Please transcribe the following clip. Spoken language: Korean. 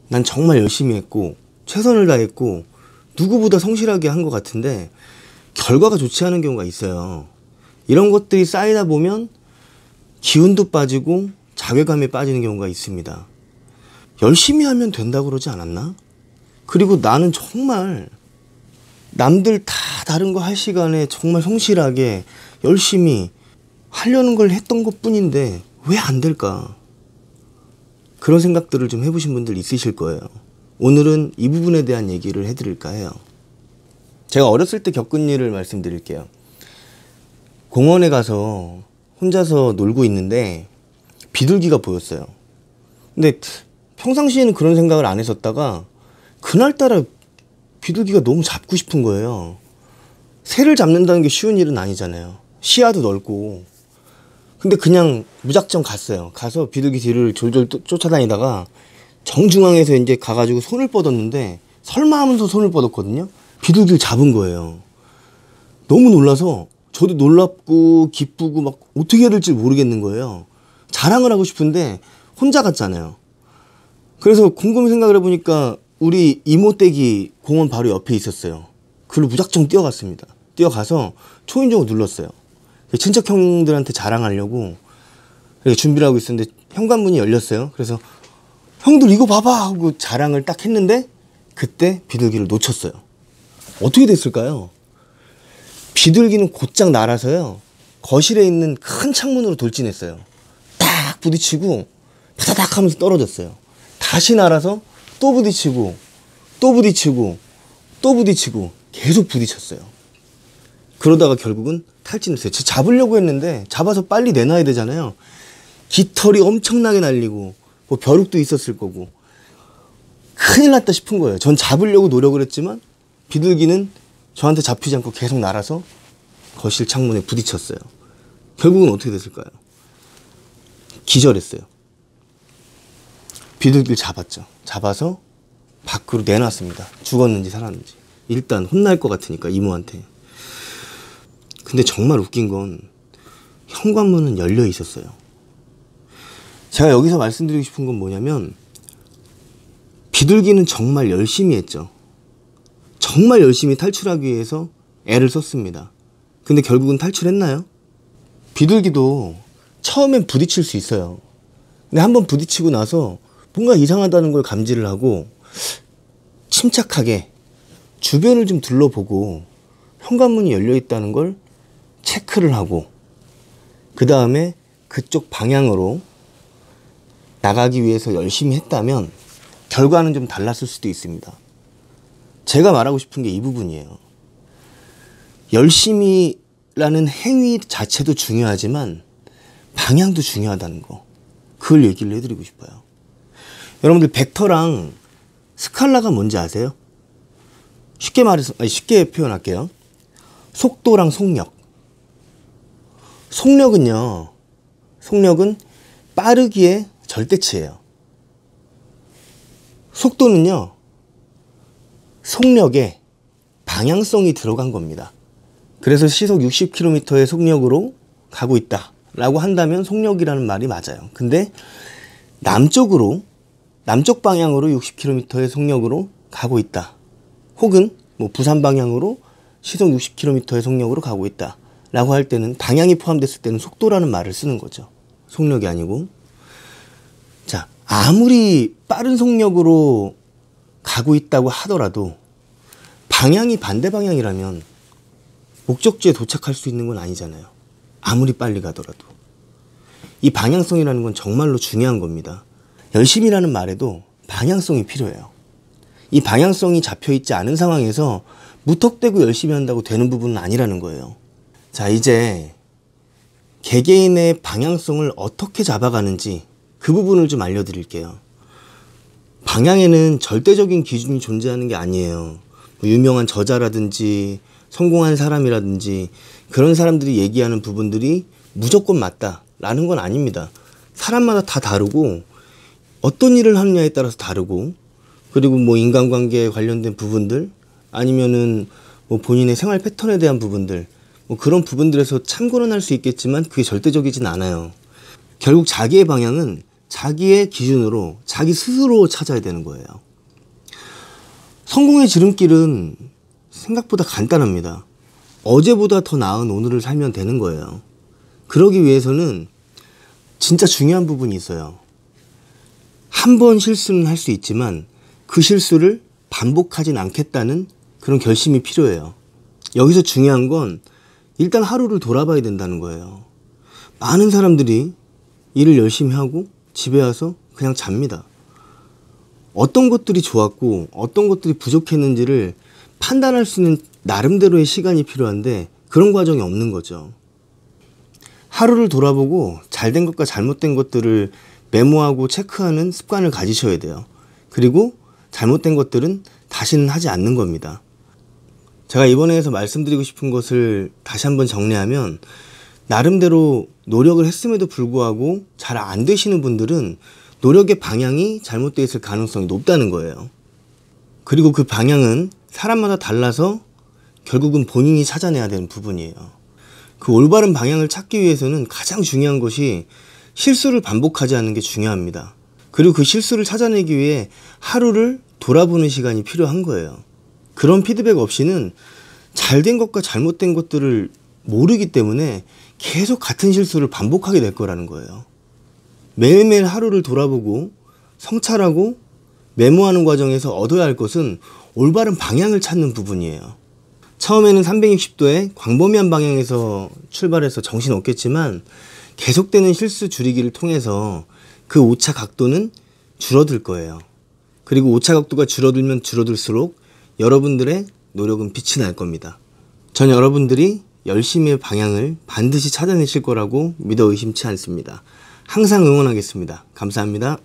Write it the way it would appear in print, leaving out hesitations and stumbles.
난 정말 열심히 했고 최선을 다했고 누구보다 성실하게 한 것 같은데 결과가 좋지 않은 경우가 있어요. 이런 것들이 쌓이다 보면 기운도 빠지고 자괴감에 빠지는 경우가 있습니다. 열심히 하면 된다고 그러지 않았나? 그리고 나는 정말 남들 다 다른 거 할 시간에 정말 성실하게 열심히 하려는 걸 했던 것 뿐인데 왜 안 될까? 그런 생각들을 좀 해보신 분들 있으실 거예요. 오늘은 이 부분에 대한 얘기를 해드릴까 해요. 제가 어렸을 때 겪은 일을 말씀드릴게요. 공원에 가서 혼자서 놀고 있는데 비둘기가 보였어요. 근데 평상시에는 그런 생각을 안 했었다가 그날따라 비둘기가 너무 잡고 싶은 거예요. 새를 잡는다는 게 쉬운 일은 아니잖아요. 시야도 넓고. 근데 그냥 무작정 갔어요. 가서 비둘기 뒤를 졸졸 쫓아다니다가 정중앙에서 이제 가가지고 손을 뻗었는데 설마 하면서 손을 뻗었거든요. 비둘기를 잡은 거예요. 너무 놀라서 저도 놀랍고 기쁘고 막 어떻게 해야 될지 모르겠는 거예요. 자랑을 하고 싶은데 혼자 갔잖아요. 그래서 곰곰이 생각을 해보니까 우리 이모댁이 공원 바로 옆에 있었어요. 그걸로 무작정 뛰어갔습니다. 뛰어가서 초인종을 눌렀어요. 친척 형들한테 자랑하려고 준비를 하고 있었는데 현관문이 열렸어요. 그래서 형들 이거 봐봐 하고 자랑을 딱 했는데 그때 비둘기를 놓쳤어요. 어떻게 됐을까요? 비둘기는 곧장 날아서요 거실에 있는 큰 창문으로 돌진했어요. 딱 부딪히고 타다닥 하면서 떨어졌어요. 다시 날아서 또 부딪히고 또 부딪히고 또 부딪히고 계속 부딪혔어요. 그러다가 결국은 탈진했어요. 잡으려고 했는데 잡아서 빨리 내놔야 되잖아요. 깃털이 엄청나게 날리고 뭐 벼룩도 있었을 거고 큰일 났다 싶은 거예요. 전 잡으려고 노력을 했지만 비둘기는 저한테 잡히지 않고 계속 날아서 거실 창문에 부딪혔어요. 결국은 어떻게 됐을까요? 기절했어요. 비둘기를 잡았죠. 잡아서 밖으로 내놨습니다. 죽었는지 살았는지. 일단 혼날 것 같으니까 이모한테. 근데 정말 웃긴 건 현관문은 열려 있었어요. 제가 여기서 말씀드리고 싶은 건 뭐냐면 비둘기는 정말 열심히 했죠. 정말 열심히 탈출하기 위해서 애를 썼습니다. 근데 결국은 탈출했나요? 비둘기도 처음엔 부딪힐 수 있어요. 근데 한번 부딪히고 나서 뭔가 이상하다는 걸 감지를 하고 침착하게 주변을 좀 둘러보고 현관문이 열려 있다는 걸 체크를 하고 그 다음에 그쪽 방향으로 나가기 위해서 열심히 했다면 결과는 좀 달랐을 수도 있습니다. 제가 말하고 싶은 게 이 부분이에요. 열심히라는 행위 자체도 중요하지만 방향도 중요하다는 거. 그걸 얘기를 해드리고 싶어요. 여러분들 벡터랑 스칼라가 뭔지 아세요? 쉽게 표현할게요. 속도랑 속력. 속력은 빠르기의 절대치예요. 속도는요, 속력에 방향성이 들어간 겁니다. 그래서 시속 60km의 속력으로 가고 있다 라고 한다면 속력이라는 말이 맞아요. 근데 남쪽 방향으로 60km의 속력으로 가고 있다. 혹은 뭐 부산 방향으로 시속 60km의 속력으로 가고 있다 라고 할 때는 방향이 포함됐을 때는 속도라는 말을 쓰는 거죠. 속력이 아니고. 자, 아무리 빠른 속력으로 가고 있다고 하더라도 방향이 반대 방향이라면 목적지에 도착할 수 있는 건 아니잖아요. 아무리 빨리 가더라도. 이 방향성이라는 건 정말로 중요한 겁니다. 열심히라는 말에도 방향성이 필요해요. 이 방향성이 잡혀있지 않은 상황에서 무턱대고 열심히 한다고 되는 부분은 아니라는 거예요. 자, 이제 개개인의 방향성을 어떻게 잡아가는지 그 부분을 좀 알려드릴게요. 방향에는 절대적인 기준이 존재하는 게 아니에요. 뭐 유명한 저자라든지 성공한 사람이라든지 그런 사람들이 얘기하는 부분들이 무조건 맞다라는 건 아닙니다. 사람마다 다 다르고 어떤 일을 하느냐에 따라서 다르고 그리고 뭐 인간관계에 관련된 부분들 아니면은 뭐 본인의 생활 패턴에 대한 부분들 뭐 그런 부분들에서 참고는 할 수 있겠지만 그게 절대적이진 않아요. 결국 자기의 방향은 자기의 기준으로 자기 스스로 찾아야 되는 거예요. 성공의 지름길은 생각보다 간단합니다. 어제보다 더 나은 오늘을 살면 되는 거예요. 그러기 위해서는 진짜 중요한 부분이 있어요. 한 번 실수는 할 수 있지만 그 실수를 반복하진 않겠다는 그런 결심이 필요해요. 여기서 중요한 건 일단 하루를 돌아봐야 된다는 거예요. 많은 사람들이 일을 열심히 하고 집에 와서 그냥 잡니다. 어떤 것들이 좋았고 어떤 것들이 부족했는지를 판단할 수 있는 나름대로의 시간이 필요한데 그런 과정이 없는 거죠. 하루를 돌아보고 잘된 것과 잘못된 것들을 메모하고 체크하는 습관을 가지셔야 돼요. 그리고 잘못된 것들은 다시는 하지 않는 겁니다. 제가 이번에 해서 말씀드리고 싶은 것을 다시 한번 정리하면, 나름대로 노력을 했음에도 불구하고 잘 안 되시는 분들은 노력의 방향이 잘못되어 있을 가능성이 높다는 거예요. 그리고 그 방향은 사람마다 달라서 결국은 본인이 찾아내야 되는 부분이에요. 그 올바른 방향을 찾기 위해서는 가장 중요한 것이 실수를 반복하지 않는 게 중요합니다. 그리고 그 실수를 찾아내기 위해 하루를 돌아보는 시간이 필요한 거예요. 그런 피드백 없이는 잘된 것과 잘못된 것들을 모르기 때문에 계속 같은 실수를 반복하게 될 거라는 거예요. 매일매일 하루를 돌아보고 성찰하고 메모하는 과정에서 얻어야 할 것은 올바른 방향을 찾는 부분이에요. 처음에는 360도의 광범위한 방향에서 출발해서 정신없겠지만 계속되는 실수 줄이기를 통해서 그 오차 각도는 줄어들 거예요. 그리고 오차 각도가 줄어들면 줄어들수록 여러분들의 노력은 빛이 날 겁니다. 전 여러분들이 열심히의 방향을 반드시 찾아내실 거라고 믿어 의심치 않습니다. 항상 응원하겠습니다. 감사합니다.